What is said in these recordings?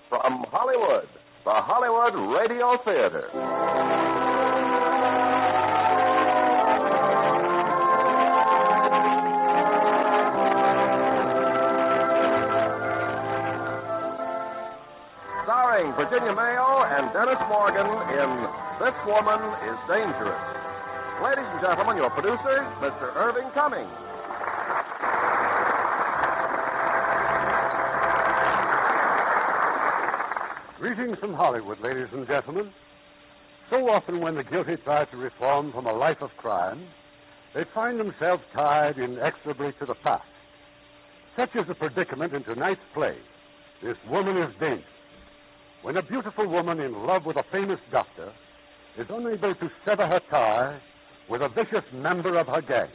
from Hollywood, the Hollywood Radio Theater. Starring Virginia Mayo and Dennis Morgan in This Woman is Dangerous. Ladies and gentlemen, your producer, Mr. Irving Cummings. Greetings from Hollywood, ladies and gentlemen. So often when the guilty try to reform from a life of crime, they find themselves tied inexorably to the past. Such is the predicament in tonight's play, This Woman is Dangerous, when a beautiful woman in love with a famous doctor is unable to sever her tie with a vicious member of her gang.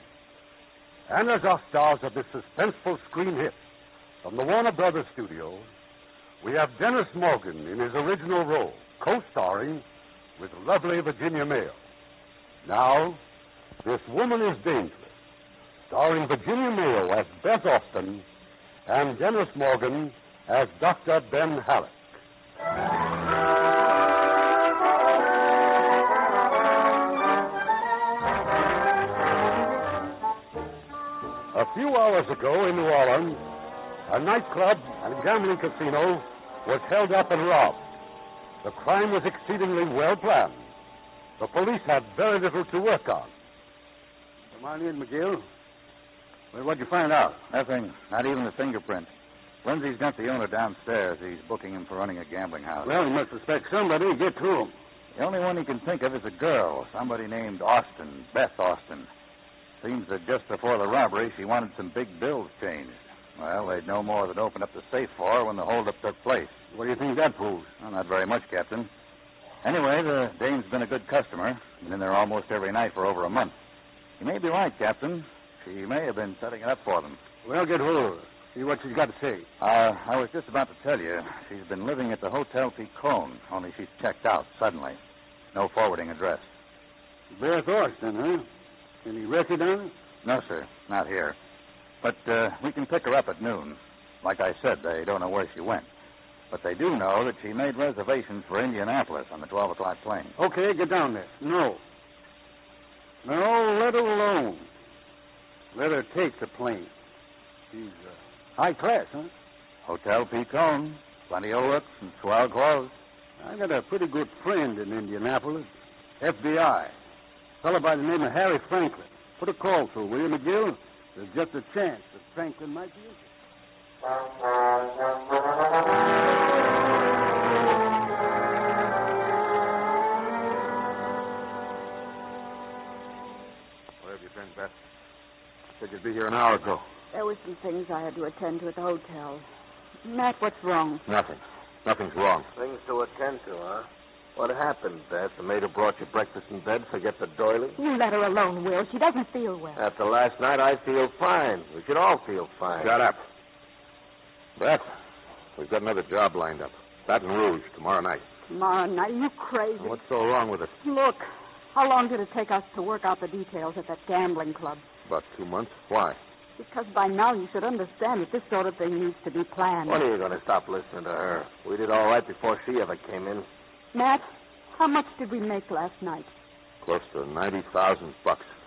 And as our stars of this suspenseful screen hit from the Warner Brothers studios, we have Dennis Morgan in his original role, co-starring with lovely Virginia Mayo. Now, This Woman is Dangerous, starring Virginia Mayo as Beth Austin and Dennis Morgan as Dr. Ben Halleck. A few hours ago in New Orleans, a nightclub and gambling casino was held up and robbed. The crime was exceedingly well planned. The police had very little to work on. Come on in, McGill. Well, what'd you find out? Nothing. Not even a fingerprint. Lindsay's got the owner downstairs. He's booking him for running a gambling house. Well, he must suspect somebody. Get to him. The only one he can think of is a girl, somebody named Austin, Beth Austin. Seems that just before the robbery, she wanted some big bills changed. Well, they'd no more than open up the safe for her when the holdup took place. What do you think that proves? Well, not very much, Captain. Anyway, the dame's been a good customer. Been in there almost every night for over a month. You may be right, Captain. She may have been setting it up for them. Well, get hold of her. See what she's got to say. I was just about to tell you. She's been living at the Hotel Picon, only she's checked out suddenly. No forwarding address. Beth Austin, huh? Any record on her? No, sir. Not here. But we can pick her up at noon. Like I said, they don't know where she went. But they do know that she made reservations for Indianapolis on the 12 o'clock plane. Okay, get down there. No, let her alone. Let her take the plane. She's high class, huh? Hotel Picon. Plenty of looks and swell clothes. I got a pretty good friend in Indianapolis. FBI. Fellow by the name of Harry Franklin. Put a call through, will you, McGill? There's just a chance that Franklin might be interested. Where have you been, Beth? I said you'd be here an hour ago. There were some things I had to attend to at the hotel. Matt, what's wrong? Nothing. Nothing's wrong. Things to attend to, huh? What happened, Beth? The maid who brought you breakfast in bed forget the doily? You let her alone, Will. She doesn't feel well. After last night, I feel fine. We should all feel fine. Shut up. Beth, we've got another job lined up. Baton Rouge, tomorrow night. Tomorrow night? Are you crazy? What's so wrong with it? Look, how long did it take us to work out the details at that gambling club? About 2 months. Why? Because by now you should understand that this sort of thing needs to be planned. When are you going to stop listening to her? We did all right before she ever came in. Matt, how much did we make last night? Close to $90,000.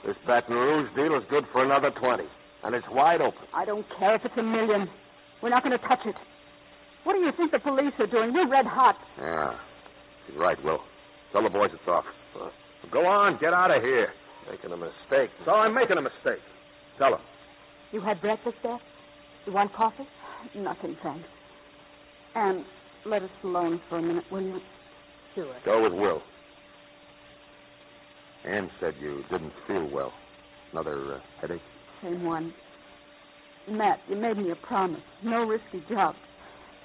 This Baton Rouge deal is good for another 20. And it's wide open. I don't care if it's $1 million. We're not going to touch it. What do you think the police are doing? We're red hot. Yeah. She's right, Will. Tell the boys it's off. Go on, get out of here. Making a mistake. So I'm making a mistake. Tell them. You had breakfast, Beth? You want coffee? Nothing, thanks. And let us alone for a minute, will you? Sure. Go with Will. Ann said you didn't feel well. Another headache? Same one. Matt, you made me a promise. No risky jobs.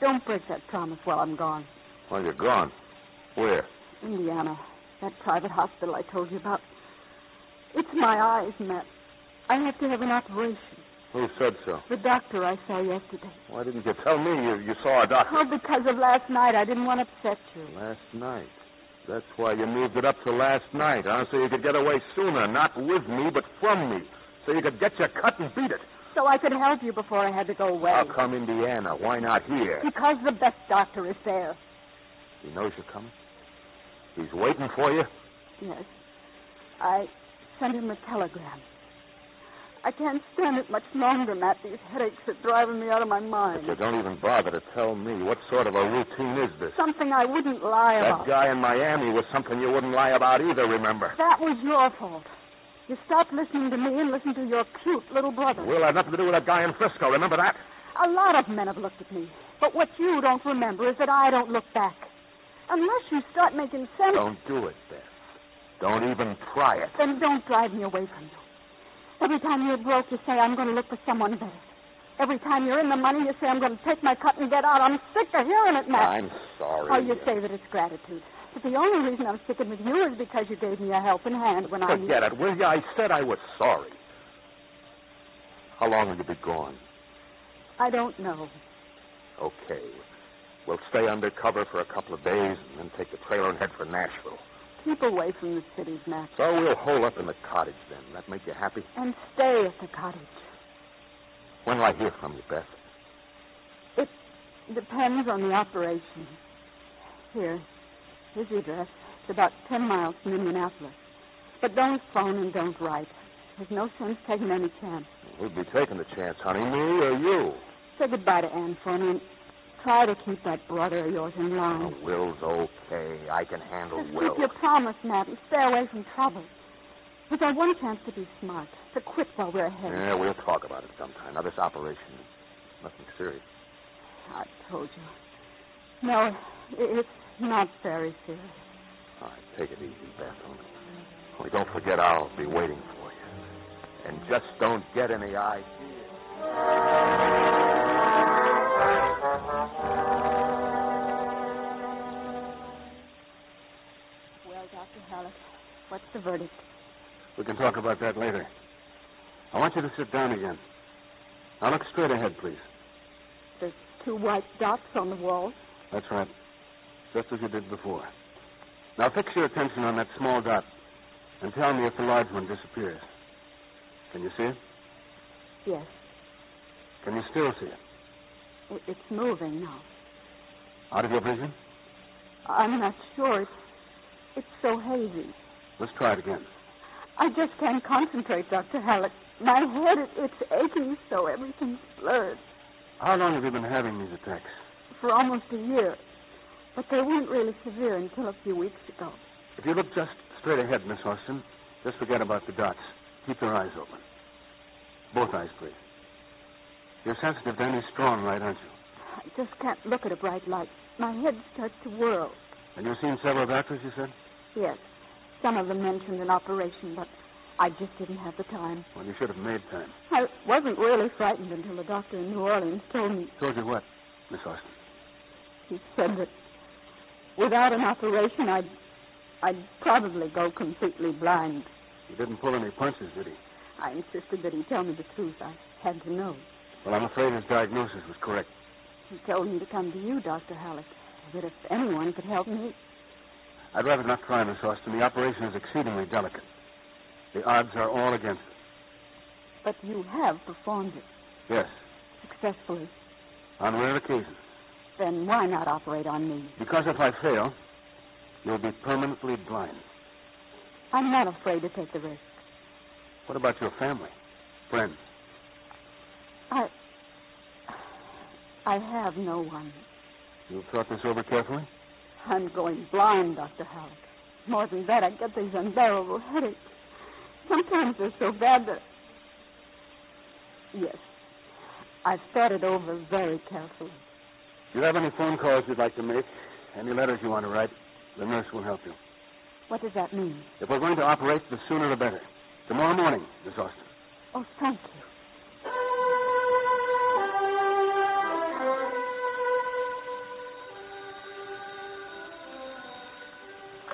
Don't break that promise while I'm gone. Well, you're gone. Where? Indiana. That private hospital I told you about. It's my eyes, Matt. I have to have an operation. Who said so? The doctor I saw yesterday. Why didn't you tell me you saw a doctor? Oh, because of last night. I didn't want to upset you. Last night? That's why you moved it up to last night, huh? So you could get away sooner. Not with me, but from me. So you could get your cut and beat it. So I could help you before I had to go away. How come Indiana? Why not here? Because the best doctor is there. He knows you're coming? He's waiting for you? Yes. I sent him a telegram. I can't stand it much longer, Matt. These headaches are driving me out of my mind. But you don't even bother to tell me. What sort of a routine is this? Something I wouldn't lie about. That guy in Miami was something you wouldn't lie about either, remember? That was your fault. You stopped listening to me and listened to your cute little brother. Will had nothing to do with that guy in Frisco, remember that? A lot of men have looked at me. But what you don't remember is that I don't look back. Unless you start making sense... Don't do it, Beth. Don't even try it. Then don't drive me away from you. Every time you're broke, you say, I'm going to look for someone better. Every time you're in the money, you say, I'm going to take my cut and get out. I'm sick of hearing it, Matt. I'm sorry. Oh, you say that it's gratitude. But the only reason I'm sticking with you is because you gave me a helping hand when I... Forget it, will you? I said I was sorry. How long will you be gone? I don't know. Okay. We'll stay undercover for a couple of days and then take the trailer and head for Nashville. Keep away from the cities, Matt. So we'll hole up in the cottage then. That make you happy? And stay at the cottage. When will I hear from you, Beth? It depends on the operation. Here's the address. It's about 10 miles from Indianapolis. But don't phone and don't write. There's no sense taking any chance. We'll be taking the chance, honey. Me or you? Say goodbye to Anne for me and try to keep that brother of yours in line. Oh, Will's okay. I can handle Just Will. keep your promise, Matt, and stay away from trouble. We've got one chance to be smart, to quit while we're ahead. Yeah, we'll talk about it sometime. Now, this operation is nothing serious. I told you. No, it's not very serious. All right, take it easy, Beth. Only don't forget I'll be waiting for you. And just don't get any ideas. Well, Dr. Halleck, what's the verdict? We can talk about that later. I want you to sit down again. Now look straight ahead, please. There's 2 white dots on the wall. That's right. Just as you did before. Now fix your attention on that small dot and tell me if the large one disappears. Can you see it? Yes. Can you still see it? It's moving now. Out of your vision? I'm not sure. It's so hazy. Let's try it again. I just can't concentrate, Dr. Halleck. My head, it's aching so everything's blurred. How long have you been having these attacks? For almost a year. But they weren't really severe until a few weeks ago. If you look just straight ahead, Miss Austin, just forget about the dots. Keep your eyes open. Both eyes, please. You're sensitive to any strong light, aren't you? I just can't look at a bright light. My head starts to whirl. And you've seen several doctors, you said? Yes. Some of them mentioned an operation, but I just didn't have the time. Well, you should have made time. I wasn't really frightened until the doctor in New Orleans told me. Told you what, Miss Austin? He said that without an operation, I'd probably go completely blind. He didn't pull any punches, did he? I insisted that he tell me the truth. I had to know. Well, I'm afraid his diagnosis was correct. He told me to come to you, Dr. Halleck, that if anyone could help me... I'd rather not try, Miss Austin. The operation is exceedingly delicate. The odds are all against it. But you have performed it. Yes. Successfully. On rare occasions. Then why not operate on me? Because if I fail, you'll be permanently blind. I'm not afraid to take the risk. What about your family? Friends? I have no one. You've thought this over carefully? I'm going blind, Dr. Halleck. More than that, I get these unbearable headaches. Sometimes they're so bad that... Yes. I've thought it over very carefully. Do you have any phone calls you'd like to make? Any letters you want to write? The nurse will help you. What does that mean? If we're going to operate, the sooner the better. Tomorrow morning, Miss Austin. Oh, thank you.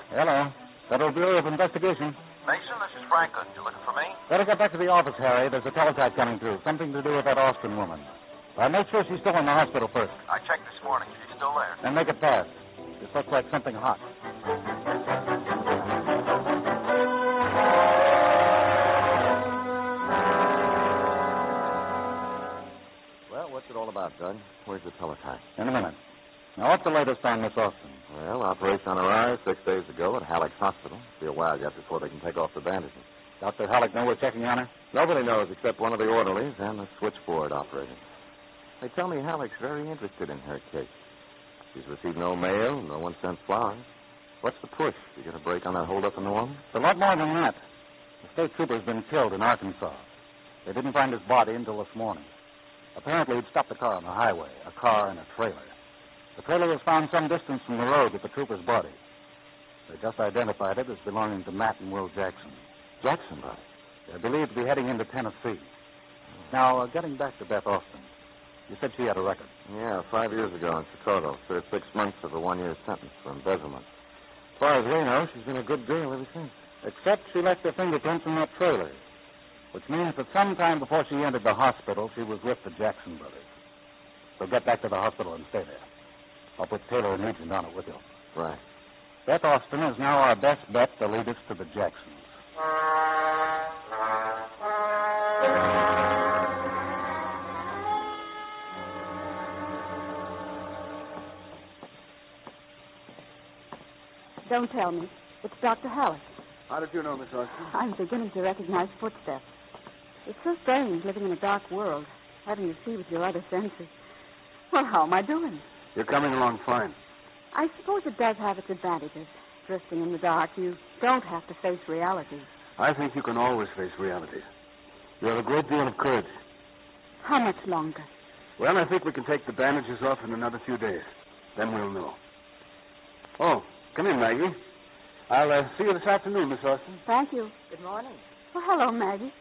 Hello. Federal Bureau of Investigation. Mason, this is Franklin. You looking for me? Better get back to the office, Harry. There's a teletype coming through. Something to do with that Austin woman. Make sure she's still in the hospital first. I checked this morning. She's still there. Then make it fast. This looks like something hot. out, Doug. Where's the teletype? In a minute. Now, what's the latest on Miss Austin? Well, operation on her eyes 6 days ago at Halleck's Hospital. Be a while yet before they can take off the bandages. Dr. Halleck know we're checking on her? Nobody knows except one of the orderlies and the switchboard operator. They tell me Halleck's very interested in her case. She's received no mail, no one sent flowers. What's the push? You get a break on that holdup in New Orleans? It's a lot more than that. The state trooper's been killed in Arkansas. They didn't find his body until this morning. Apparently, he'd stopped a car on the highway, a car and a trailer. The trailer was found some distance from the road with the trooper's body. They just identified it as belonging to Matt and Will Jackson. Jackson body? They're believed to be heading into Tennessee. Now, getting back to Beth Austin, you said she had a record. Yeah, 5 years ago in Chicago. Served 6 months of a 1-year sentence for embezzlement. As far as we know, she's been a good girl ever since. Except she left her fingerprints in that trailer, which means that sometime before she entered the hospital, she was with the Jackson brothers. So get back to the hospital and stay there. I'll put Taylor and Regent on it with you. Right. Beth Austin is now our best bet to lead us to the Jacksons. Don't tell me. It's Dr. Halleck. How did you know, Miss Austin? I'm beginning to recognize footsteps. It's so strange living in a dark world, having to see with your other senses. Well, how am I doing? You're coming along fine. I suppose it does have its advantages. Drifting in the dark, you don't have to face reality. I think you can always face reality. You have a great deal of courage. How much longer? Well, I think we can take the bandages off in another few days. Then we'll know. Oh, come in, Maggie. I'll see you this afternoon, Miss Austin. Thank you. Good morning. Well, hello, Maggie.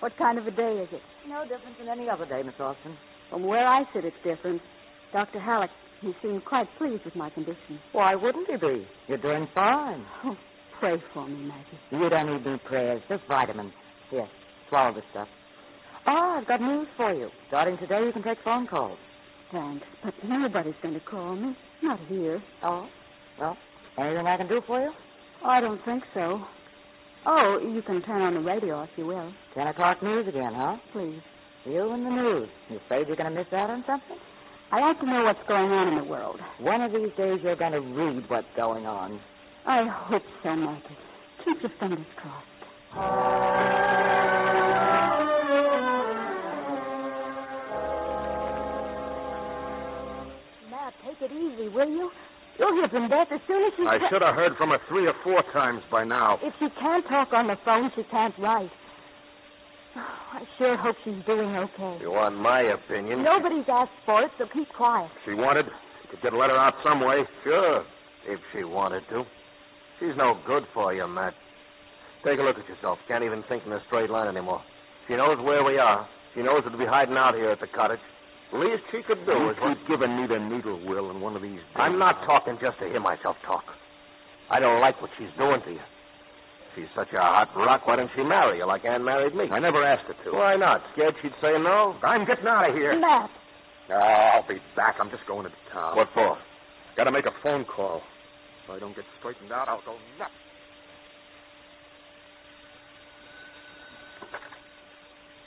What kind of a day is it? No different than any other day, Miss Austin. From where I sit, it's different. Dr. Halleck, he seemed quite pleased with my condition. Why wouldn't he be? You're doing fine. Oh, pray for me, Maggie. You don't need any prayers, just vitamins. Here, swallow this stuff. Oh, I've got news for you. Starting today, you can take phone calls. Thanks, but nobody's going to call me. Not here. Oh? Well, anything I can do for you? Oh, I don't think so. Oh, you can turn on the radio if you will. 10 o'clock news again, huh? Please. You and the news. You afraid you're going to miss out on something? I like to know what's going on in the world. One of these days, you're going to read what's going on. I hope so, Maggie. Keep your fingers crossed. Matt, take it easy, will you? You'll hear from Beth as soon as she... I should have heard from her 3 or 4 times by now. If she can't talk on the phone, she can't write. Oh, I sure hope she's doing okay. You want my opinion? Nobody's asked for it, so keep quiet. She wanted. She could get a letter out some way. Sure, if she wanted to. She's no good for you, Matt. Take a look at yourself. Can't even think in a straight line anymore. She knows where we are. She knows we'll be hiding out here at the cottage. The least she could do is keep giving me the needle, Will, in one of these days. I'm not talking just to hear myself talk. I don't like what she's doing to you. She's such a hot rock, why didn't she marry you like Ann married me? I never asked her to. Why not? Scared she'd say no? I'm getting out of here. Matt. I'll be back. I'm just going to town. What for? Got to make a phone call. If I don't get straightened out, I'll go nuts.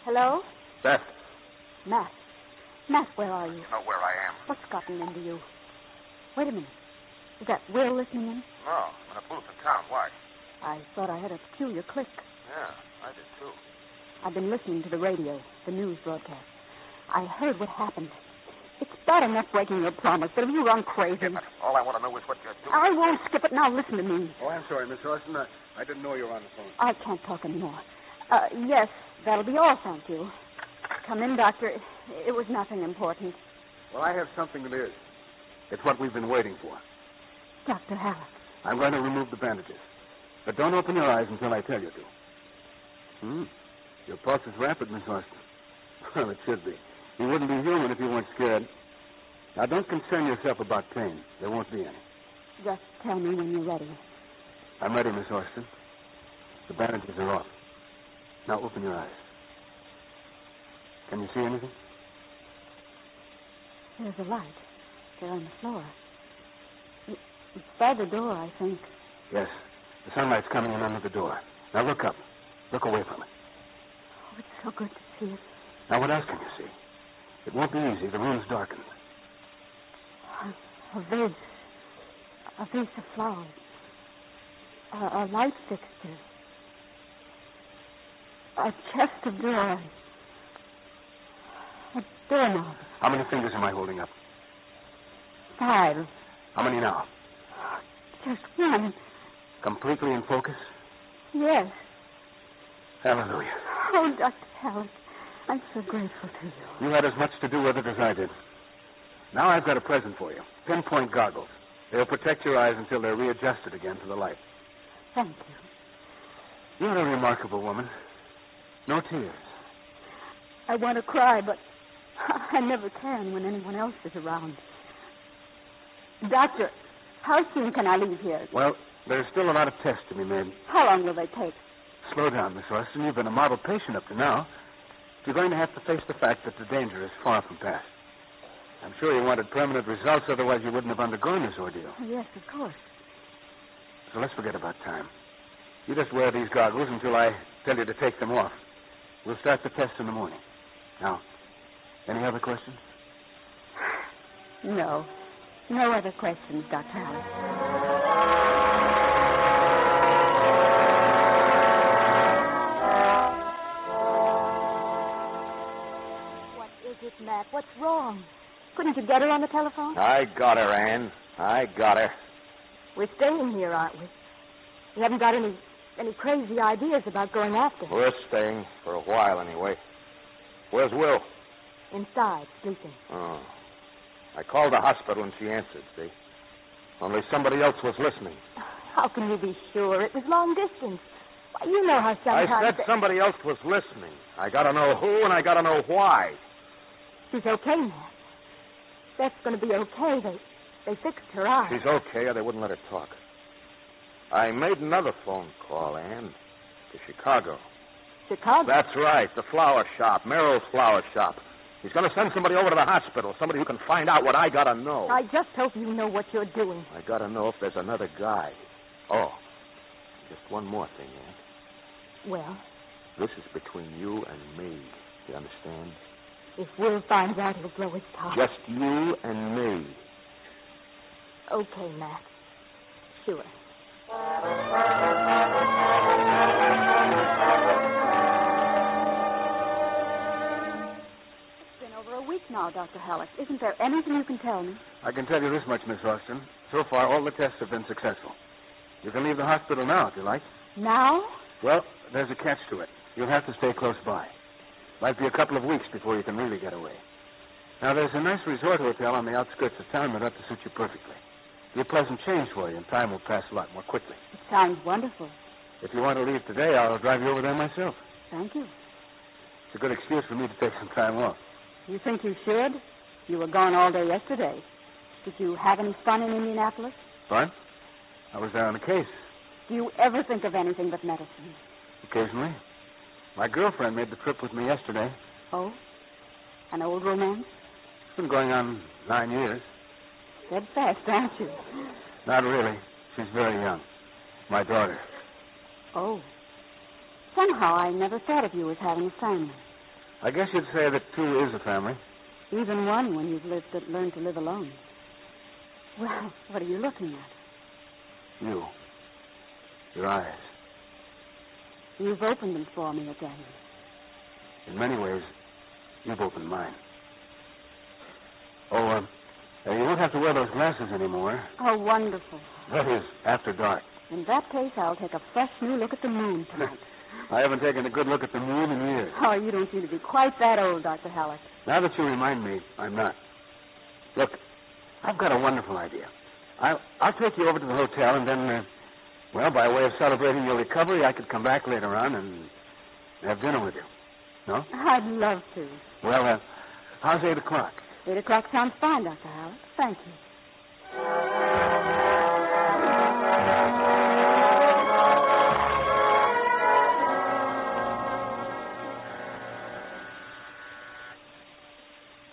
Hello? Beth. Matt. Matt, where are you? You know where I am. What's gotten into you? Wait a minute. Is that Will listening in? No, I'm in a booth in town. Why? I thought I heard a peculiar click. Yeah, I did too. I've been listening to the radio, the news broadcast. I heard what happened. It's bad enough breaking your promise, but have you run crazy? Skip it. All I want to know is what you're doing. I won't skip it. Now listen to me. Oh, I'm sorry, Miss Austin. I didn't know you were on the phone. I can't talk anymore. Yes, that'll be all, thank you. Come in, Doctor. It was nothing important. Well, I have something that is. It's what we've been waiting for. Dr. Halleck. I'm going to remove the bandages. But don't open your eyes until I tell you to. Your pulse is rapid, Miss Austin. Well, it should be. You wouldn't be human if you weren't scared. Now, don't concern yourself about pain. There won't be any. Just tell me when you're ready. I'm ready, Miss Austin. The bandages are off. Now, open your eyes. Can you see anything? There's a light. They're on the floor. It's by the door, I think. Yes. The sunlight's coming in under the door. Now, look up. Look away from it. Oh, it's so good to see it. Now, what else can you see? It won't be easy. The room's darkened. A vase of flowers. A light fixture. A chest of drawers. A doorknob. How many fingers am I holding up? 5. How many now? Just one. Completely in focus? Yes. Hallelujah. Oh, Dr. Halleck, I'm so grateful to you. You had as much to do with it as I did. Now I've got a present for you. Pinpoint goggles. They'll protect your eyes until they're readjusted again to the light. Thank you. You're a remarkable woman. No tears. I want to cry, but I never can when anyone else is around. Doctor, how soon can I leave here? Well, there's still a lot of tests to be made. How long will they take? Slow down, Miss Austin. You've been a model patient up to now. You're going to have to face the fact that the danger is far from past. I'm sure you wanted permanent results, otherwise you wouldn't have undergone this ordeal. Yes, of course. So let's forget about time. You just wear these goggles until I tell you to take them off. We'll start the test in the morning. Now, any other questions? No. No other questions, Dr. Halleck. What is it, Matt? What's wrong? Couldn't you get her on the telephone? I got her, Anne. I got her. We're staying here, aren't we? We haven't got any crazy ideas about going after her. We're staying for a while, anyway. Where's Will? Inside, sleeping. Oh. I called the hospital and she answered, see? Only somebody else was listening. How can you be sure? It was long distance. Why, you know how sometimes... I said somebody else was listening. I got to know who and I got to know why. She's okay, Matt. That's going to be okay. They fixed her eyes. She's okay or they wouldn't let her talk. I made another phone call, Anne, to Chicago. Chicago? That's right, the flower shop, Merrill's flower shop. He's going to send somebody over to the hospital, somebody who can find out what I got to know. I just hope you know what you're doing. I got to know if there's another guy. Oh, just one more thing, Anne. Well? This is between you and me. You understand? If Will finds out, he'll blow his top. Just you and me. Okay, Matt. Sure. It's been over a week now, Dr. Halleck. Isn't there anything you can tell me? I can tell you this much, Miss Austin. So far, all the tests have been successful. You can leave the hospital now, if you like. Now? Well, there's a catch to it. You'll have to stay close by. Might be a couple of weeks before you can really get away. Now, there's a nice resort hotel on the outskirts of town that ought to suit you perfectly. Be a pleasant change for you, and time will pass a lot more quickly. It sounds wonderful. If you want to leave today, I'll drive you over there myself. Thank you. It's a good excuse for me to take some time off. You think you should? You were gone all day yesterday. Did you have any fun in Indianapolis? Fun? I was there on a case. Do you ever think of anything but medicine? Occasionally. My girlfriend made the trip with me yesterday. Oh? An old romance? It's been going on 9 years. Steadfast, aren't you? Not really. She's very young. My daughter. Oh. Somehow I never thought of you as having a family. I guess you'd say that 2 is a family. Even one when you've learned to live alone. Well, what are you looking at? You. Your eyes. You've opened them for me again. In many ways, you've opened mine. Oh, you won't have to wear those glasses anymore. Oh, wonderful. That is, after dark. In that case, I'll take a fresh new look at the moon tonight. I haven't taken a good look at the moon in years. Oh, you don't seem to be quite that old, Dr. Halleck. Now that you remind me, I'm not. Look, I've got a wonderful idea. I'll take you over to the hotel, and then, by way of celebrating your recovery, I could come back later on and have dinner with you. No? I'd love to. Well, how's 8 o'clock? 8 o'clock sounds fine, Dr. Halleck. Thank you.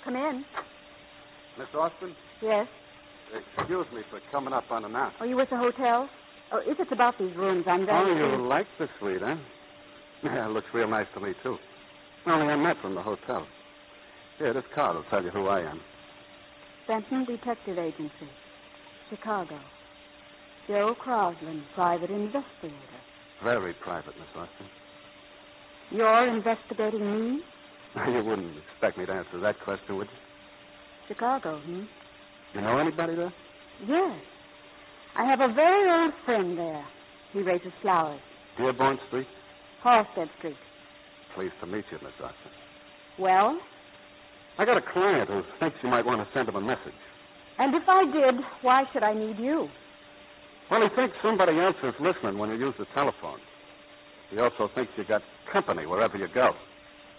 Come in. Miss Austin? Yes? Excuse me for coming up unannounced. Oh, you with the hotel? Oh, if it's about these rooms, I'm very... Oh, you like the suite, huh? Yeah, it looks real nice to me, too. Only I'm not from the hotel. Here, this card will tell you who I am. Benton Detective Agency, Chicago. Joe Crosland, private investigator. Very private, Miss Austin. You're investigating me? You wouldn't expect me to answer that question, would you? Chicago, You know anybody there? Yes. I have a very old friend there. He raises flowers. Dearborn Street? Halstead Street. Pleased to meet you, Miss Austin. Well? I got a client who thinks you might want to send him a message. And if I did, why should I need you? Well, he thinks somebody else is listening when you use the telephone. He also thinks you got company wherever you go.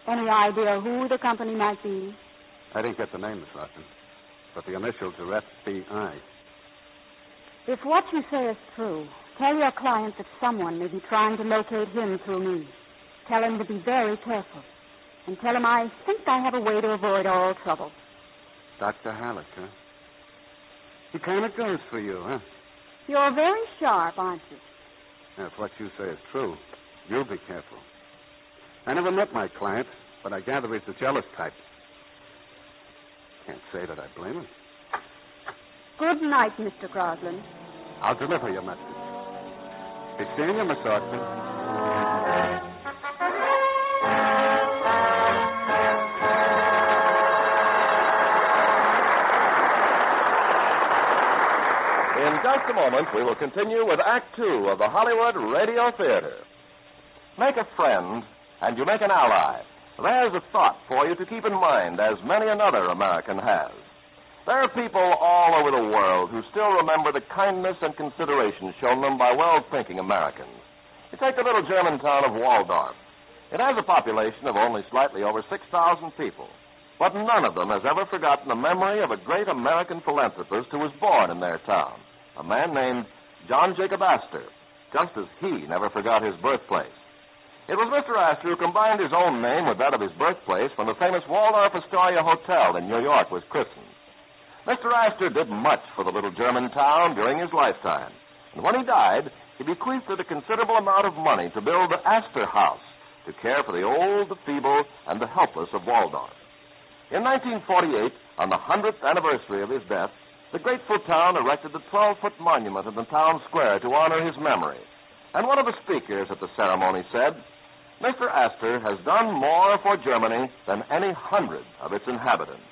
Any idea who the company might be? I didn't get the name, Miss Austin, but the initials are FBI. If what you say is true, tell your client that someone may be trying to locate him through me. Tell him to be very careful. And tell him I think I have a way to avoid all trouble. Dr. Halleck, huh? He kind of goes for you, huh? You're very sharp, aren't you? If what you say is true, you'll be careful. I never met my client, but I gather he's the jealous type. Can't say that I blame him. Good night, Mr. Crosland. I'll deliver your message. Be seeing you, Miss Austin. In just a moment, we will continue with Act Two of the Hollywood Radio Theater. Make a friend, and you make an ally. There's a thought for you to keep in mind, as many another American has. There are people all over the world who still remember the kindness and consideration shown them by well-thinking Americans. You take the little German town of Waldorf. It has a population of only slightly over 6,000 people. But none of them has ever forgotten the memory of a great American philanthropist who was born in their town, a man named John Jacob Astor, just as he never forgot his birthplace. It was Mr. Astor who combined his own name with that of his birthplace when the famous Waldorf Astoria Hotel in New York was christened. Mr. Astor did much for the little German town during his lifetime, and when he died, he bequeathed it a considerable amount of money to build the Astor House to care for the old, the feeble, and the helpless of Waldorf. In 1948, on the 100th anniversary of his death, the grateful town erected the 12-foot monument in the town square to honor his memory. And one of the speakers at the ceremony said, "Mr. Astor has done more for Germany than any 100 of its inhabitants."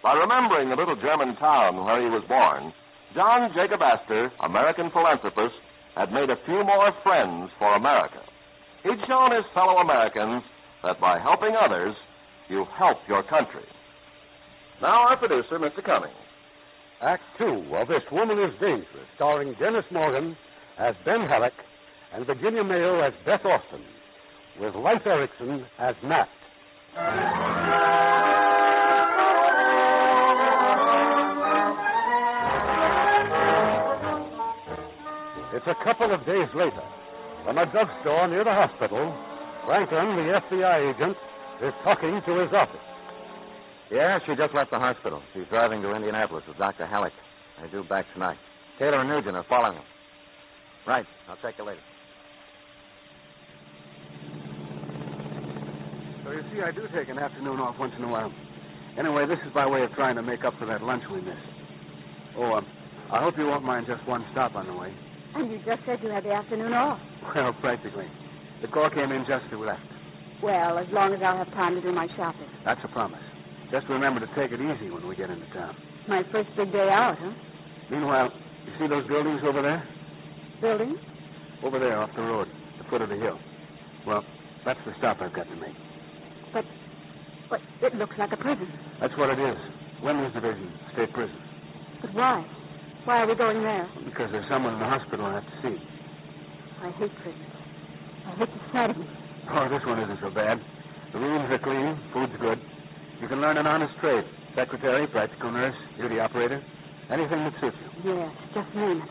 By remembering the little German town where he was born, John Jacob Astor, American philanthropist, had made a few more friends for America. He'd shown his fellow Americans that by helping others, you help your country. Now our producer, Mr. Cummings. Act Two of This Woman is Dangerous, starring Dennis Morgan as Ben Halleck and Virginia Mayo as Beth Austin, with Leif Erikson as Matt. It's a couple of days later. From a drugstore near the hospital, Franklin, the FBI agent, is talking to his office. Yeah, she just left the hospital. She's driving to Indianapolis with Dr. Halleck. They're due back tonight. Taylor and Nugent are following him. Right. I'll check you later. So you see, I do take an afternoon off once in a while. Anyway, this is by way of trying to make up for that lunch we missed. Oh, I hope you won't mind just one stop on the way. And you just said you had the afternoon off. Well, practically. The call came in just as we left. Well, as long as I'll have time to do my shopping. That's a promise. Just remember to take it easy when we get into town. My first big day out, huh? Meanwhile, you see those buildings over there? Buildings? Over there, off the road, the foot of the hill. Well, that's the stop I've got to make. But it looks like a prison. That's what it is. Women's Division, state prison. But why? Why are we going there? Because there's someone in the hospital I have to see. I hate prisons. I hate the sight of them. Oh, this one isn't so bad. The rooms are clean, food's good. You can learn an honest trade. Secretary, practical nurse, duty operator. Anything that suits you. Yes, just name it.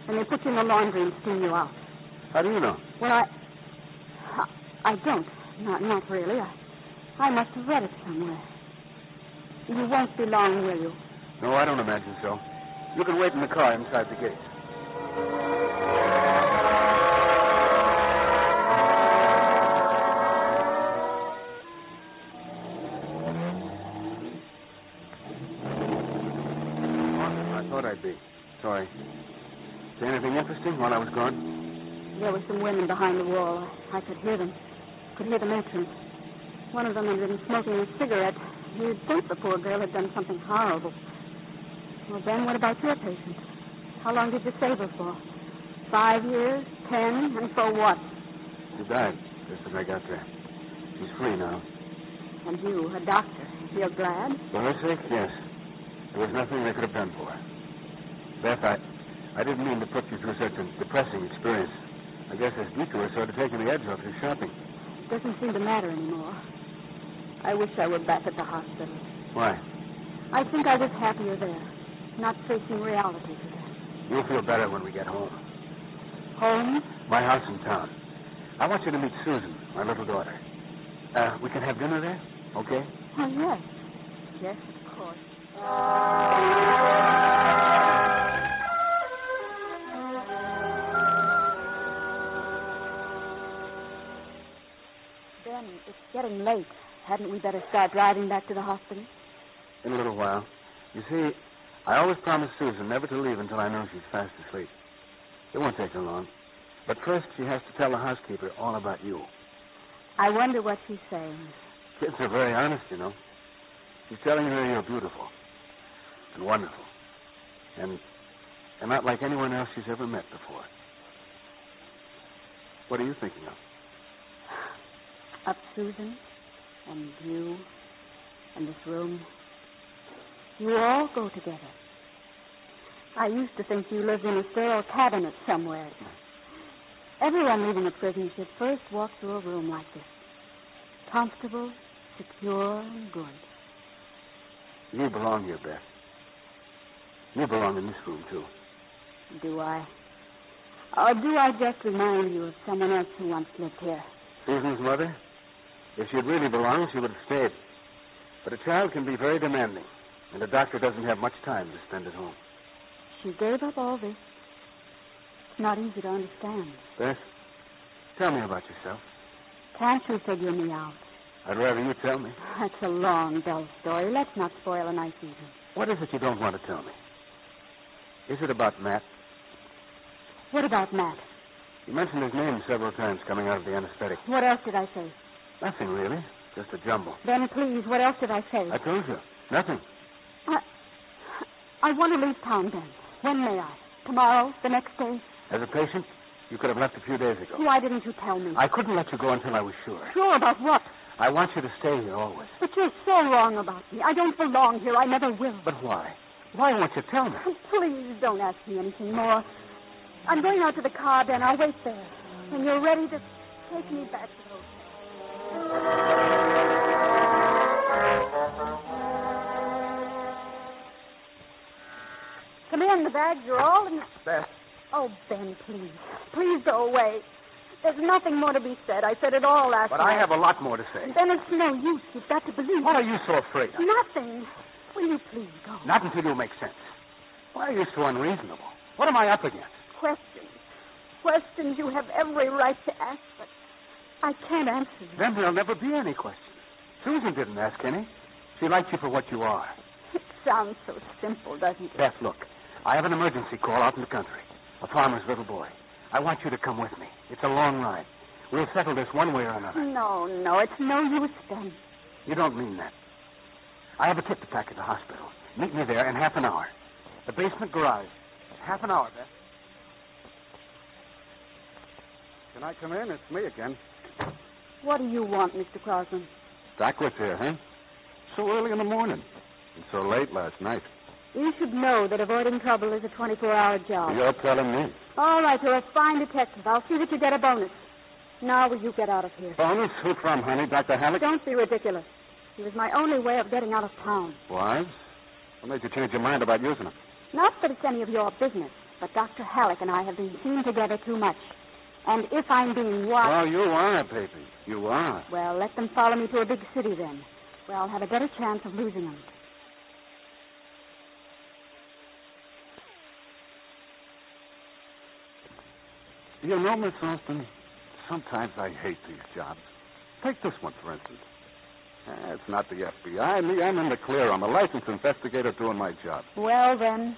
And they put you in the laundry and steam you out. How do you know? Well, I don't. Not really. I must have read it somewhere. You won't be long, will you? No, I don't imagine so. You can wait in the car inside the gate. See anything interesting while I was gone? There were some women behind the wall. I could hear them. Could hear the matrons. One of them had been smoking a cigarette. You'd think the poor girl had done something horrible. Well, Ben, what about your patient? How long did you save her for? 5 years? 10? And for what? She died just as I got there. She's free now. And you, a doctor, you're glad? For her sake, yes. There was nothing they could have done for her. Beth, I didn't mean to put you through such a depressing experience. I guess this detour sort of taken the edge off your shopping. It doesn't seem to matter anymore. I wish I were back at the hospital. Why? I think I was happier there, not facing reality today. You'll feel better when we get home. Home? My house in town. I want you to meet Susan, my little daughter. We can have dinner there, okay? Oh, yes. Yes, of course. Ben, it's getting late. Hadn't we better start driving back to the hospital? In a little while. You see, I always promise Susan never to leave until I know she's fast asleep. It won't take her long. But first, she has to tell the housekeeper all about you. I wonder what she's saying. Kids are very honest, you know. She's telling her you're beautiful and wonderful and not like anyone else she's ever met before. What are you thinking of? Of Susan and you and this room. You all go together. I used to think you lived in a sterile cabinet somewhere. Everyone leaving a prison should first walk through a room like this. Comfortable, secure, and good. You belong here, Beth. You belong in this room, too. Do I? Or do I just remind you of someone else who once lived here? Susan's mother? If she'd really belonged, she would have stayed. But a child can be very demanding, and a doctor doesn't have much time to spend at home. She gave up all this. It's not easy to understand. Beth, tell me about yourself. Can't you figure me out? I'd rather you tell me. That's a long, dull story. Let's not spoil a nice evening. What is it you don't want to tell me? Is it about Matt? What about Matt? You mentioned his name several times coming out of the anesthetic. What else did I say? Nothing, really. Just a jumble. Then, please, what else did I say? I told you. Nothing. I want to leave town, Ben. When may I? Tomorrow? The next day? As a patient, you could have left a few days ago. Why didn't you tell me? I couldn't let you go until I was sure. Sure about what? I want you to stay here always. But you're so wrong about me. I don't belong here. I never will. But why? Why won't you tell me? Please don't ask me anything more. I'm going out to the car, Ben. I'll wait there. When you're ready to take me back to the hotel. Come in, the bags are all in... Beth. Oh, Ben, please. Please go away. There's nothing more to be said. I said it all last night. But I have a lot more to say. Then it's no use. You've got to believe What me. are you so afraid of? Nothing. Will you please go? Not until you make sense. Why are you so unreasonable? What am I up against? Questions. Questions you have every right to ask, but I can't answer them. Then there'll never be any questions. Susan didn't ask any. She liked you for what you are. It sounds so simple, doesn't it? Beth, look. I have an emergency call out in the country. A farmer's little boy. I want you to come with me. It's a long ride. We'll settle this one way or another. No, it's no use, Ben. You don't mean that. I have a kit to pack at the hospital. Meet me there in half an hour. The basement garage. Half an hour, Beth. Can I come in? It's me again. What do you want, Mr. Crosland? Backwards here, huh? So early in the morning. And so late last night. You should know that avoiding trouble is a 24-hour job. You're telling me. All right, you're a fine detective. I'll see that you get a bonus. Now will you get out of here? Bonus? Who from, honey? Dr. Halleck? Don't be ridiculous. He was my only way of getting out of town. Was? What made you change your mind about using him? Not that it's any of your business, but Dr. Halleck and I have been seen together too much. And if I'm being watched... Oh, you are, baby. You are. Well, let them follow me to a big city then, where I'll have a better chance of losing them. You know, Miss Austin, sometimes I hate these jobs. Take this one, for instance. It's not the FBI. Me, I'm in the clear. I'm a licensed investigator doing my job. Well, then...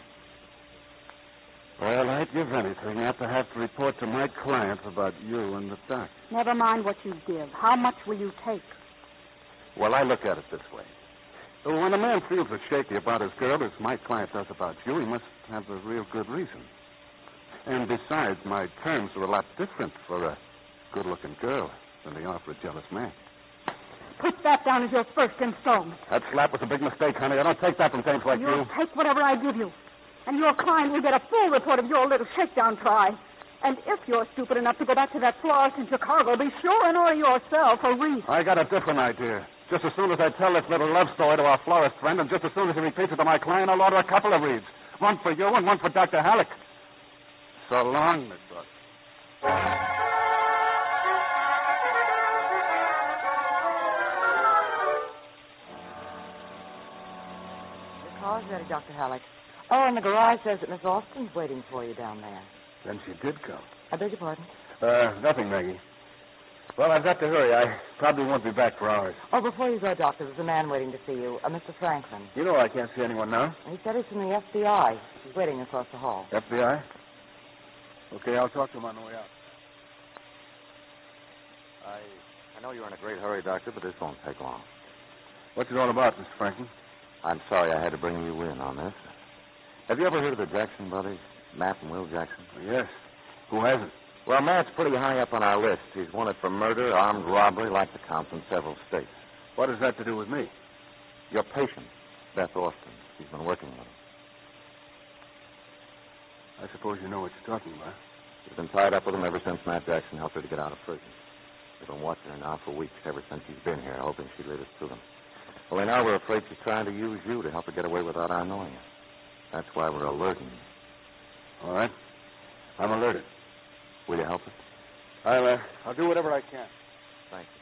Well, I'd give anything not to have to report to my client about you and the doc. Never mind what you give. How much will you take? Well, I look at it this way. When a man feels as shaky about his girl as my client does about you, he must have a real good reason. And besides, my terms are a lot different for a good-looking girl than they are for a jealous man. Put that down as your first installment. That slap was a big mistake, honey. I don't take that from dames like You'll you. take whatever I give you. And your client will get a full report of your little shakedown try. And if you're stupid enough to go back to that florist in Chicago, be sure and order yourself a wreath. I got a different idea. Just as soon as I tell this little love story to our florist friend, and just as soon as he repeats it to my client, I'll order a couple of wreaths. One for you and one for Dr. Halleck. So long, Miss Austin. Your car's ready, Dr. Halleck. Oh, and the garage says that Miss Austin's waiting for you down there. Then she did come. I beg your pardon? Nothing, Maggie. Well, I've got to hurry. I probably won't be back for hours. Oh, before you go, Doctor, there's a man waiting to see you, Mr. Franklin. You know I can't see anyone now. He said he's from the FBI. He's waiting across the hall. FBI? Okay, I'll talk to him on the way out. I know you're in a great hurry, Doctor, but this won't take long. What's it all about, Mr. Franklin? I'm sorry I had to bring you in on this. Have you ever heard of the Jackson brothers, Matt and Will Jackson? Yes. Who hasn't? Well, Matt's pretty high up on our list. He's wanted for murder, armed robbery, like the counts in several states. What has that to do with me? Your patient, Beth Austin. She's been working with him. I suppose you know what you're talking about. She's been tied up with him ever since Matt Jackson helped her to get out of prison. We've been watching her now for weeks, ever since she's been here, hoping she'd lead us to them. Well, now we're afraid she's trying to use you to help her get away without our knowing it. That's why we're alerting you. All right. I'm alerted. Will you help us? I'll do whatever I can. Thank you.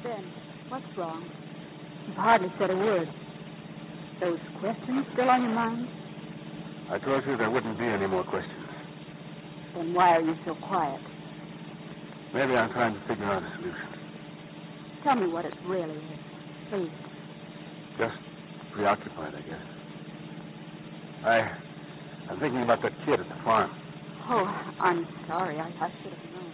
Ben, what's wrong? You've hardly said a word. Those questions still on your mind? I told you there wouldn't be any more questions. Then why are you so quiet? Maybe I'm trying to figure out a solution. Tell me what it really is, please. Just preoccupied, I guess. I'm thinking about that kid at the farm. Oh, I'm sorry. I should have known.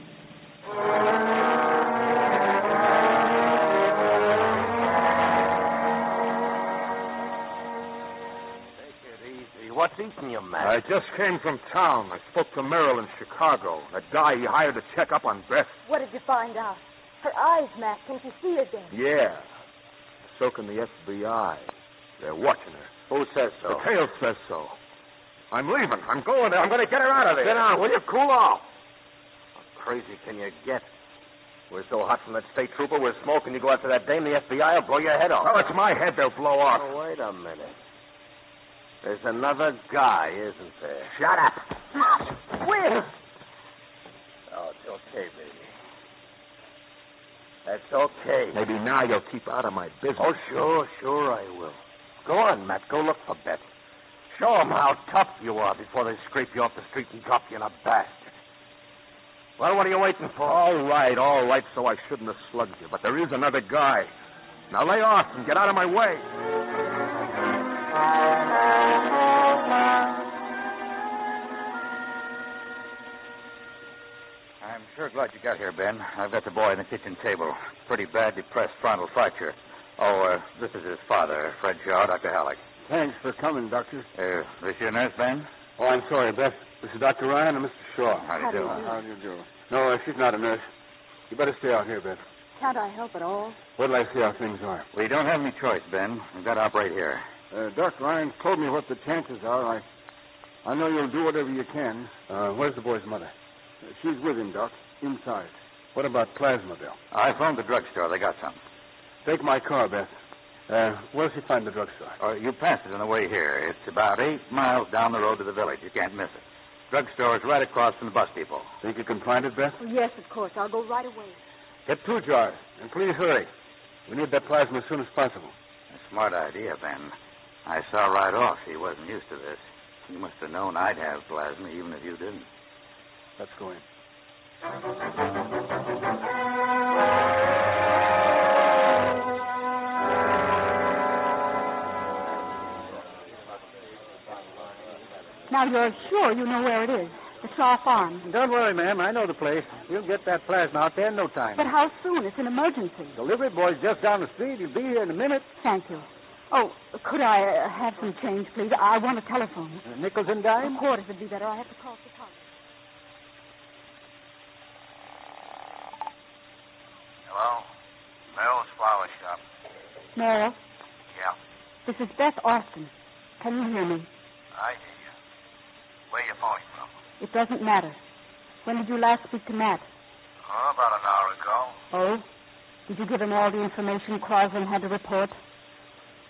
Take it easy. What's eating you, Matt? I just came from town. I spoke to Merrill in Chicago. That guy he hired to check up on Beth. What did you find out? Her eyes, Matt. Can't you see again? Yeah. So can the FBI. They're watching her. Who says so? The tail says so. I'm leaving. I'm going there. I'm going to get her out of there. Sit down, will you? Cool off. How crazy can you get? We're so hot from that state trooper, we're smoking. You go after that dame, the FBI will blow your head off. Well, it's my head they'll blow off. Oh, wait a minute. There's another guy, isn't there? Shut up. Will! Oh, it's okay, baby. That's okay. Maybe now you'll keep out of my business. Oh, sure I will. Go on, Matt. Go look for Beth. Show them how tough you are before they scrape you off the street and drop you in a bastard. Well, what are you waiting for? All right, so I shouldn't have slugged you. But there is another guy. Now lay off and get out of my way. I'm sure glad you got here, Ben. I've got the boy on the kitchen table. Pretty bad depressed frontal fracture. Oh, this is his father, Fred Shaw, Dr. Halleck. Thanks for coming, Doctor. This your nurse, Ben? Oh, I'm sorry, Beth. This is Dr. Ryan and Mr. Shaw. How do you do? How do you do? No, she's not a nurse. You better stay out here, Beth. Can't I help at all? Wait till I see how things are. We don't have any choice, Ben. We've got to operate here. Dr. Ryan told me what the chances are. I know you'll do whatever you can. Where's the boy's mother? She's with him, Doc. Inside. What about plasma, Bill? I phoned the drugstore. They got some. Take my car, Beth. Where does he find the drugstore? You passed it on the way here. It's about 8 miles down the road to the village. You can't miss it. Drugstore is right across from the bus depot. Think you can find it, Beth? Oh, yes, of course. I'll go right away. Get 2 jars, and please hurry. We need that plasma as soon as possible. A smart idea, Ben. I saw right off he wasn't used to this. He must have known I'd have plasma, even if you didn't. Let's go in. Now, you're sure you know where it is? The Shaw Farm. Don't worry, ma'am. I know the place. We'll get that plasma out there in no time. But how soon? It's an emergency. Delivery boy's just down the street. He'll be here in a minute. Thank you. Oh, could I have some change, please? I want a telephone. Nickels and dimes? Quarters would be better. I have to call Chicago. Hello? Merrill's Flower Shop. Merrill? Yeah, This is Beth Austin. Can you hear me? I hear you. Where you phoning from? It doesn't matter. When did you last speak to Matt? Oh, about an hour ago. Oh? Did you give him all the information Crosland had to report?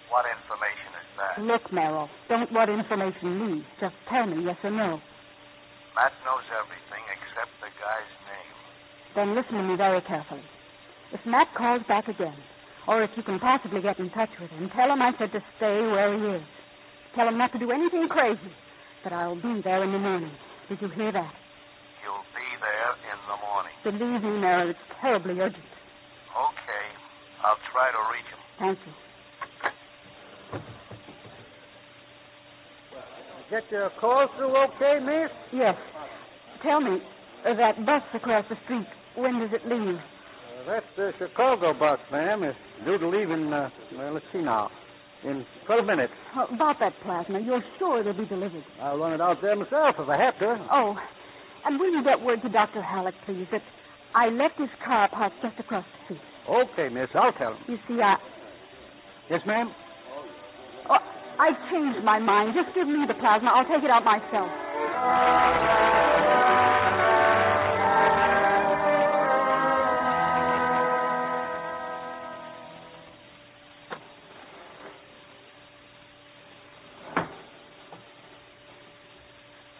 What information is that? Look, Merrill, don't what information means. Just tell me yes or no. Matt knows everything except the guy's name. Then listen to me very carefully. If Matt calls back again, or if you can possibly get in touch with him, tell him I said to stay where he is. Tell him not to do anything crazy, that I'll be there in the morning. Did you hear that? You'll be there in the morning. Believe me, Merrill, it's terribly urgent. Okay. I'll try to reach him. Thank you. Get your call through okay, miss? Yes. Tell me, that bus across the street, when does it leave? That's the Chicago bus, ma'am. It's due to leave in, let's see now, in 12 minutes. About that plasma, you're sure they'll be delivered? I'll run it out there myself if I have to. Oh, and will you get word to Dr. Halleck, please, that I left his car parked just across the street? Okay, miss, I'll tell him. You see, Yes, ma'am? Oh, I changed my mind. Just give me the plasma. I'll take it out myself.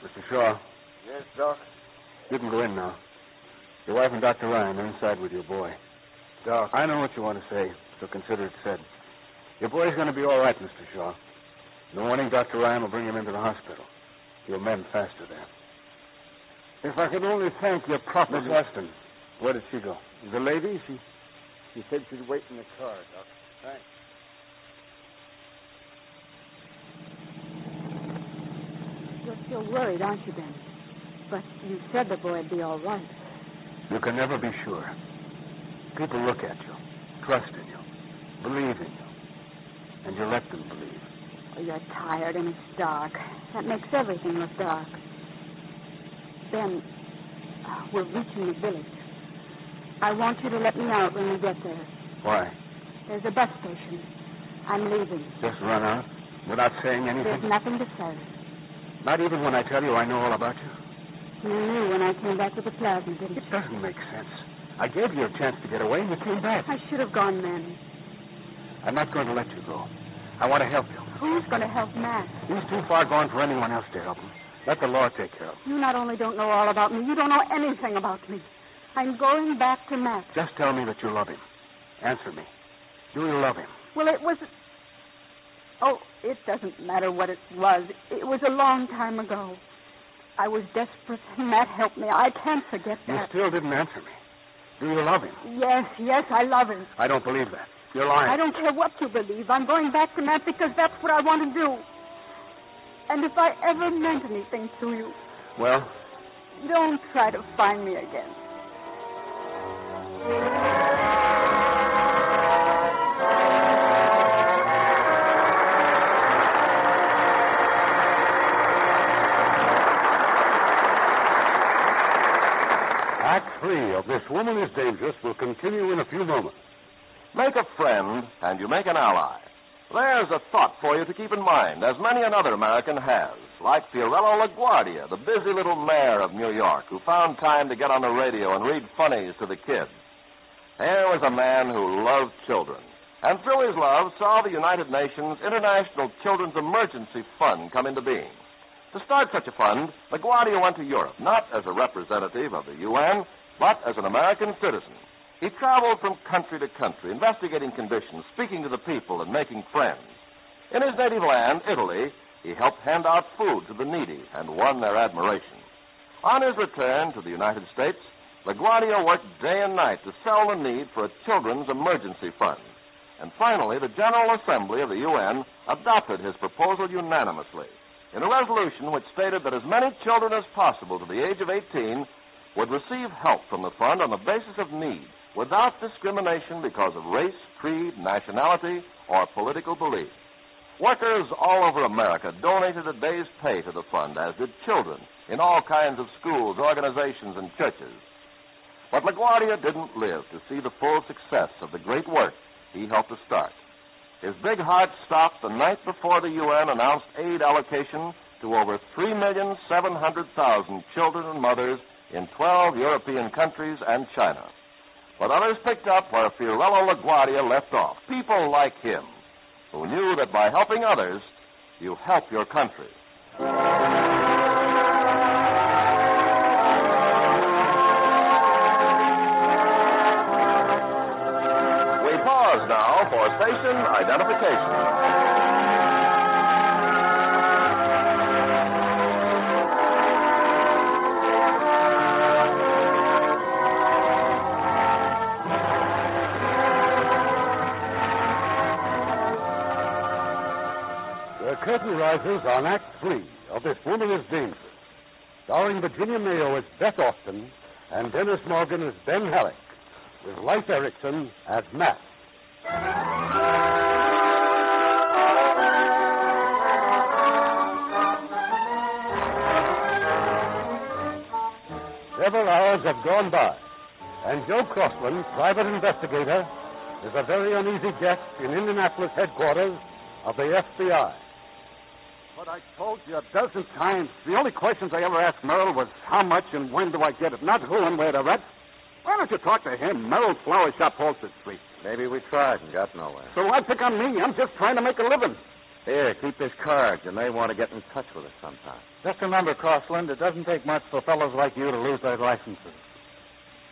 Mr. Shaw, Yes, Doc? you can go in now. Your wife and Dr. Ryan are inside with your boy. Doc. I know what you want to say, so consider it said. Your boy's going to be all right, Mr. Shaw. In the morning, Dr. Ryan will bring him into the hospital. He'll mend faster there. If I could only thank your prophet. Miss Austin, where did she go? The lady, she said she'd wait in the car, Doc. Thanks. You're still worried, aren't you, Ben? But you said the boy'd be all right. You can never be sure. People look at you, trust in you, believe in you, and you let them believe. Oh, you're tired and it's dark. That makes everything look dark. Ben, we're reaching the village. I want you to let me out when we get there. Why? There's a bus station. I'm leaving. Just run out without saying anything? There's nothing to say. Not even when I tell you I know all about you? You knew when I came back with the plasma, didn't you? It doesn't make sense. I gave you a chance to get away, and you came back. I should have gone then. I'm not going to let you go. I want to help you. Who's going to help Matt? He's too far gone for anyone else to help him. Let the law take care of him. You not only don't know all about me, you don't know anything about me. I'm going back to Matt. Just tell me that you love him. Answer me. Do you love him? Well, it was... Oh, it doesn't matter what it was. It was a long time ago. I was desperate, and Matt helped me. I can't forget You that. still didn't answer me. Do you love him? Yes, I love him. I don't believe that. You're lying. I don't care what you believe. I'm going back to Matt because that's what I want to do. And if I ever meant anything to you... Well? Don't try to find me again. Act 3 of This Woman is Dangerous will continue in a few moments. Make a friend, and you make an ally. There's a thought for you to keep in mind, as many another American has, like Fiorello LaGuardia, the busy little mayor of New York, who found time to get on the radio and read funnies to the kids. Here was a man who loved children, and through his love saw the United Nations International Children's Emergency Fund come into being. To start such a fund, LaGuardia went to Europe, not as a representative of the UN, but as an American citizen. He traveled from country to country, investigating conditions, speaking to the people, and making friends. In his native land, Italy, he helped hand out food to the needy and won their admiration. On his return to the United States, LaGuardia worked day and night to sell the need for a children's emergency fund. And finally, the General Assembly of the UN adopted his proposal unanimously. in a resolution which stated that as many children as possible to the age of 18 would receive help from the fund on the basis of need, without discrimination because of race, creed, nationality, or political belief. Workers all over America donated a day's pay to the fund, as did children in all kinds of schools, organizations, and churches. But LaGuardia didn't live to see the full success of the great work he helped to start. His big heart stopped the night before the UN announced aid allocation to over 3,700,000 children and mothers in 12 European countries and China. But others picked up where Fiorello LaGuardia left off. People like him, who knew that by helping others, you help your country. We pause now for station identification. The curtain rises on Act 3 of This Woman is Dangerous, starring Virginia Mayo as Beth Austin and Dennis Morgan as Ben Halleck, with Leif Erikson as Matt. Several hours have gone by, and Joe Crossland, private investigator, is a very uneasy guest in Indianapolis headquarters of the FBI. But I told you a dozen times. The only questions I ever asked Merle was how much and when do I get it, not who and where to rent. Why don't you talk to him? Merle's Flower Shop, Holsted Street. Maybe we tried and got nowhere. So why pick on me? I'm just trying to make a living. Here, keep this card. You may want to get in touch with us sometime. Just remember, Crossland, it doesn't take much for fellows like you to lose their licenses.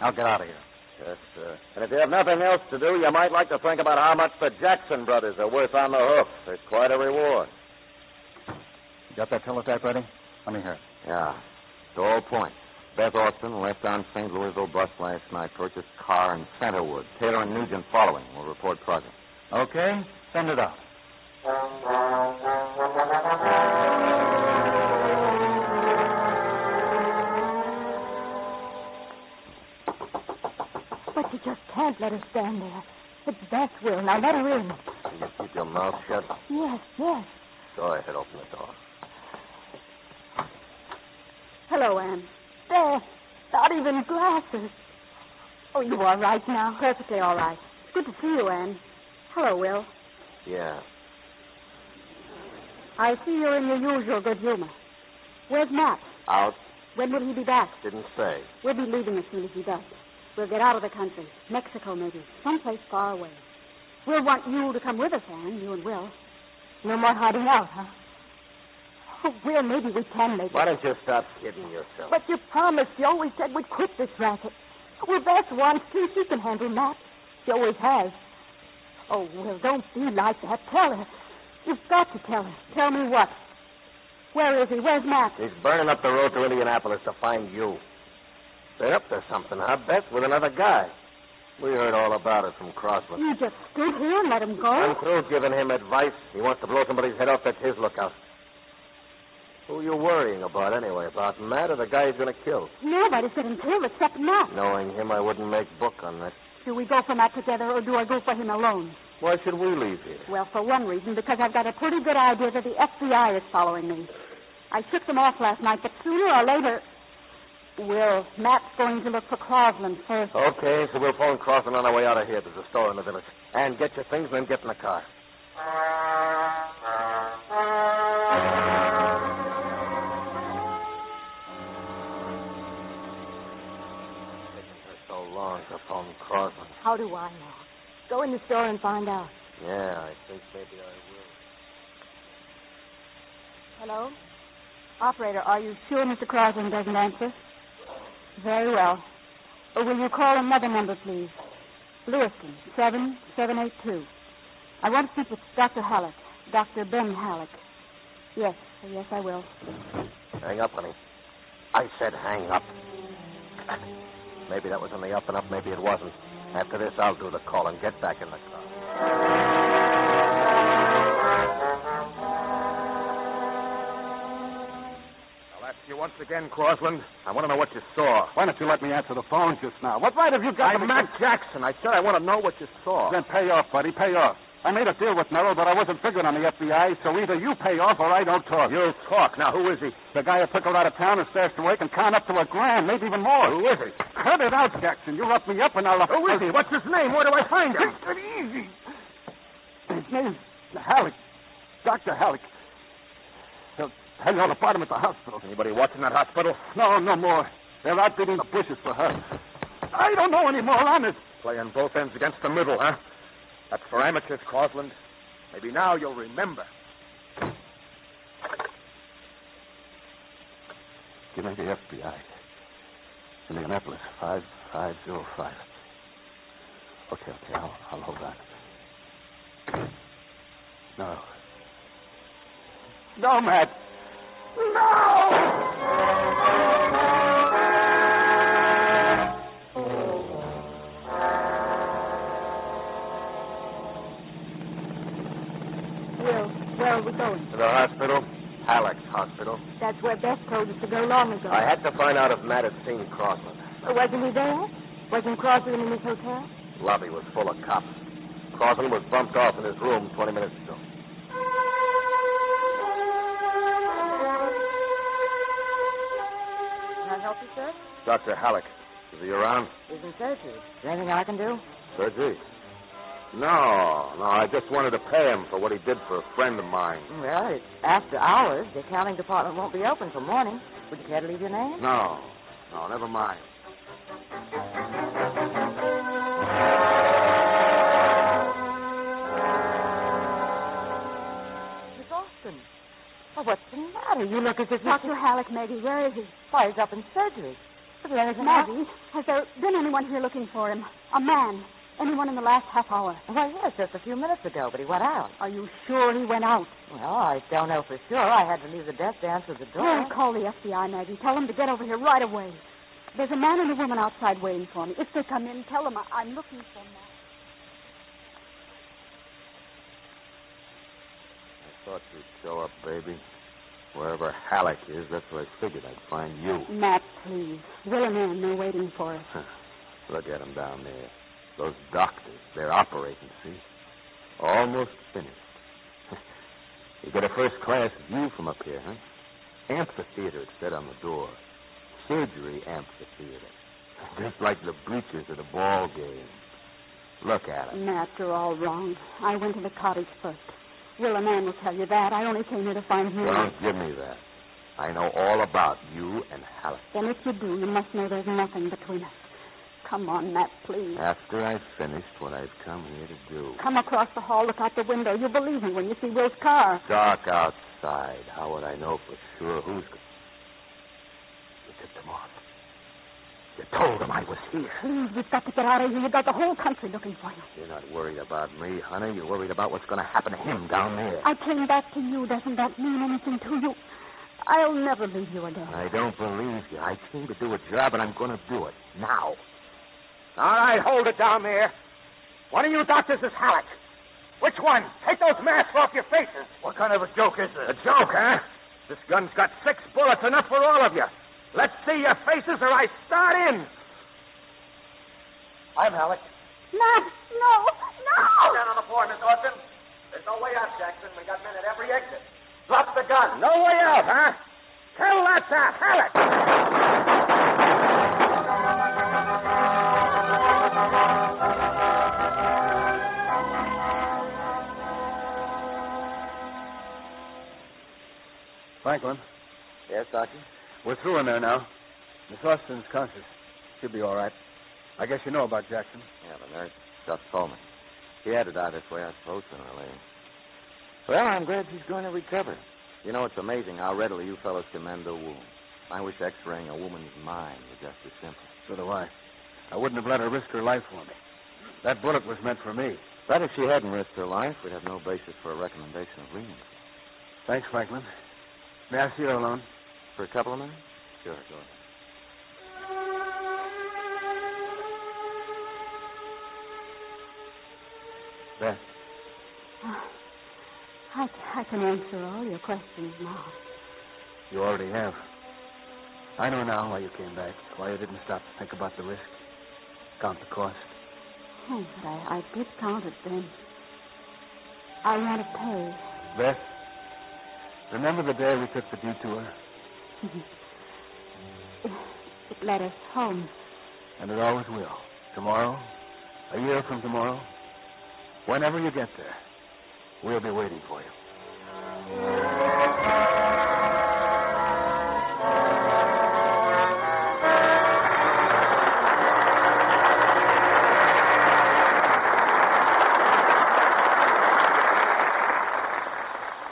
Now get out of here. Yes, sir. And if you have nothing else to do, you might like to think about how much the Jackson brothers are worth on the hook. There's quite a reward. You got that teletype ready? Let me hear it. Yeah. To all points. Beth Austin left on St. Louisville bus last night. Purchased car in Centerwood. Taylor and Nugent following. We'll report progress. Okay. Send it out. But you just can't let her stand there. It's Beth, Will. Now let her in. Will you keep your mouth shut? Yes, yes. Go ahead, open the door. Hello, Anne. Beth, not even glasses. Oh, you all right now? Perfectly all right. Good to see you, Anne. Hello, Will. Yeah. I see you're in your usual good humor. Where's Matt? Out. When will he be back? Didn't say. We'll be leaving as soon as he does. We'll get out of the country. Mexico, maybe. Someplace far away. We'll want you to come with us, Anne. You and Will. No more hiding out, huh? Oh, Will, maybe we can make it. Why don't you stop kidding yourself? But you promised. You always said we'd quit this racket. Well, Beth wants to. She can handle Matt. She always has. Oh, Will, don't be like that. Tell her. You've got to tell her. Tell me what? Where is he? Where's Matt? He's burning up the road to Indianapolis to find you. They're up to something, huh, Beth, with another guy. We heard all about it from Crossland. You just stood here and let him go? I'm through giving him advice. He wants to blow somebody's head off. That's his lookout. Who are you worrying about, anyway? About Matt or the guy he's going to kill? Nobody's getting killed except Matt. Knowing him, I wouldn't make book on that. Do we go for Matt together, or do I go for him alone? Why should we leave here? Well, for one reason, because I've got a pretty good idea that the FBI is following me. I shook them off last night, but sooner or later... Will, Matt's going to look for Crossland first. Okay, so we'll phone Crossland on our way out of here. There's a store in the village. And get your things and then get in the car. Taking her so long to phone Crossland. How do I know? Go in the store and find out. Yeah, I think maybe I will. Hello? Operator, are you sure Mr. Crossland doesn't answer? Very well. Will you call another number, please? Lewiston, 7782. I want to speak with Dr. Halleck, Dr. Ben Halleck. Yes, I will. Hang up, honey. I said hang up. Maybe that was on the up and up, maybe it wasn't. After this, I'll do the call and get back in the car. you once again, Crosland. I want to know what you saw. Why don't you let me answer the phone just now? What right have you got I'm Matt Jackson. I said I want to know what you saw. Then pay off, buddy. Pay off. I made a deal with Merrill, but I wasn't figuring on the FBI, so either you pay off or I don't talk. You'll talk. Now, who is he? The guy who took her out of town and stashed away can count up to $1,000, maybe even more. Who is he? Cut it out, Jackson. You rough me up and I'll... Who is he? What's his name? Where do I find him? Take it easy. His name's Halleck. Dr. Halleck. He'll tell you all about him at the hospital. Anybody watching that hospital? No more. They're out beating the bushes for her. I don't know any more, honest. Playing both ends against the middle, huh? That's for amateurs, Crosland. Maybe now you'll remember. Give me the FBI. Indianapolis, 5505. Okay, I'll hold on. No, Matt. Where are we going? To the hospital. Halleck's hospital. That's where Beth told us to go long ago. I had to find out if Matt had seen Crosland. Wasn't he there? Wasn't Crosland in his hotel? Lobby was full of cops. Crosland was bumped off in his room 20 minutes ago. Can I help you, sir? Dr. Halleck. Is he around? He's in surgery. Is there anything I can do? Surgery? No, I just wanted to pay him for what he did for a friend of mine. Well, it's after hours. The accounting department won't be open till morning. Would you care to leave your name? No, never mind. Miss Austin. Oh, what's the matter? You look as if... Dr. Halleck, Maggie, where is he? Why, he's up in surgery. Is there anything Maggie, has there been anyone here looking for him? A man? Anyone in the last half hour? Well, yes, just a few minutes ago, but he went out. Are you sure he went out? Well, I don't know for sure. I had to leave the desk to answer the door. Well, call the FBI, Maggie. Tell them to get over here right away. There's a man and a woman outside waiting for me. If they come in, tell them I'm looking for Matt. I thought you'd show up, baby. Wherever Halleck is, that's where I figured I'd find you. Matt, please. Will and Ann, they're waiting for us. Look at them down there. Those doctors, they're operating, see? Almost finished. You get a first-class view from up here, huh? Amphitheater, it said on the door. Surgery amphitheater. Just like the bleachers at a ball game. Look at it. Matt, you're all wrong. I went to the cottage first. Will and Ann will tell you that. I only came here to find you. Don't give me that. I know all about you and Halleck. Then if you do, you must know there's nothing between us. Come on, Matt, please. After I've finished what I've come here to do. Come across the hall, look out the window. You'll believe me when you see Will's car. Dark outside. How would I know for sure who's... You tipped them off. You told them I was here. Please, we've got to get out of here. You've got the whole country looking for you. You're not worried about me, honey. You're worried about what's going to happen to him down there. I came back to you. Doesn't that mean anything to you? I'll never leave you again. I don't believe you. I came to do a job, and I'm going to do it. Now. All right, hold it down there. One of you doctors is Halleck. Which one? Take those masks off your faces. What kind of a joke is this? A joke, huh? This gun's got 6 bullets, enough for all of you. Let's see your faces or I start in. I'm Halleck. Matt, no. Down on the floor, Miss Austin. There's no way out, Jackson. We got men at every exit. Drop the gun. No way out, huh? Tell that to Halleck. Franklin, Yes, Doctor? we're through in there now. Miss Austin's conscious. She'll be all right. I guess you know about Jackson. Yeah, the nurse just told me. She had to die this way, I suppose, sooner or later. Well, I'm glad she's going to recover. You know, it's amazing how readily you fellows can mend a wound. I wish x-raying a woman's mind was just as simple. So do I. I wouldn't have let her risk her life for me. That bullet was meant for me. But if she hadn't risked her life, we'd have no basis for a recommendation of leniency. Thanks, Franklin. May I see her alone? For a couple of minutes? Sure, go ahead. Beth. I can answer all your questions now. You already have. I know now why you came back, why you didn't stop to think about the risk, count the cost. Oh, but I did count it then. I ran a pay. Beth, remember the day we took the detour? It led us home. And it always will. Tomorrow, a year from tomorrow, whenever you get there, we'll be waiting for you.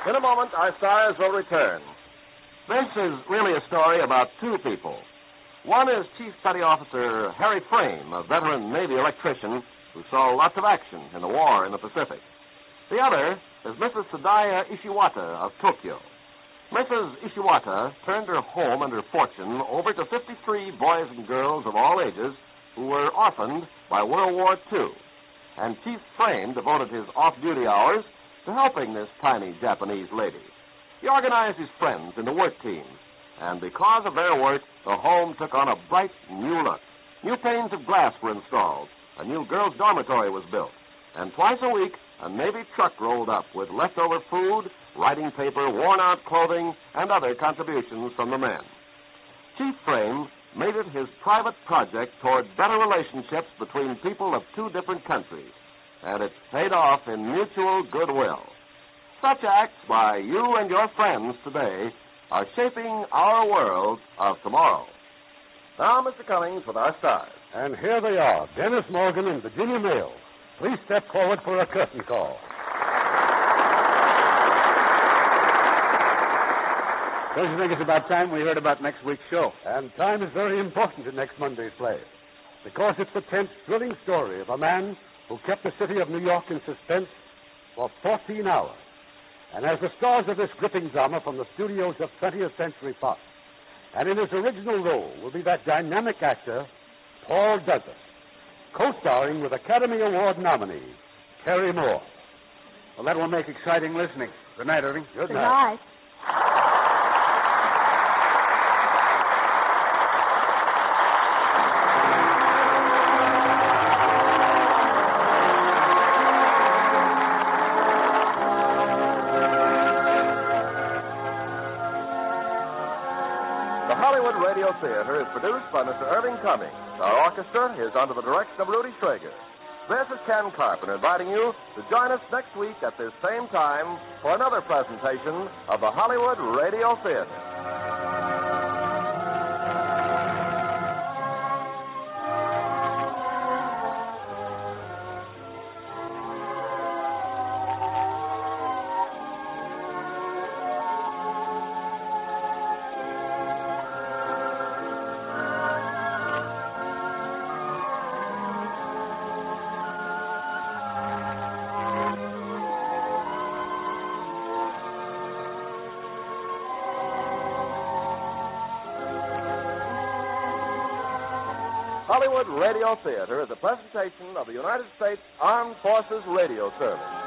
In a moment, our stars will return. This is really a story about two people. One is Chief Petty Officer Harry Frame, a veteran Navy electrician who saw lots of action in the war in the Pacific. The other is Mrs. Sadaya Ishiwata of Tokyo. Mrs. Ishiwata turned her home and her fortune over to 53 boys and girls of all ages who were orphaned by World War II. And Chief Frame devoted his off-duty hours to helping this tiny Japanese lady. He organized his friends into work teams, and because of their work, the home took on a bright new look. New panes of glass were installed, a new girls' dormitory was built, and twice a week, a Navy truck rolled up with leftover food, writing paper, worn-out clothing, and other contributions from the men. Chief Frame made it his private project toward better relationships between people of two different countries, and it's paid off in mutual goodwill. Such acts by you and your friends today are shaping our world of tomorrow. Now, Mr. Cummings with our stars. And here they are, Dennis Morgan and Virginia Mayo. Please step forward for a curtain call. Don't you think it's about time we heard about next week's show? And time is very important in next Monday's play, because it's the 10th thrilling story of a man who kept the city of New York in suspense for 14 hours. And as the stars of this gripping drama from the studios of 20th Century Fox, and in his original role will be that dynamic actor, Paul Douglas, co-starring with Academy Award nominee, Terry Moore. Well, that will make exciting listening. Good night, Irving. Good Good night. night. Radio Theater is produced by Mr. Irving Cummings. Our orchestra is under the direction of Rudy Schrager. This is Ken Carpenter inviting you to join us next week at this same time for another presentation of the Hollywood Radio Theater. Hollywood Radio Theater is a presentation of the United States Armed Forces Radio Service.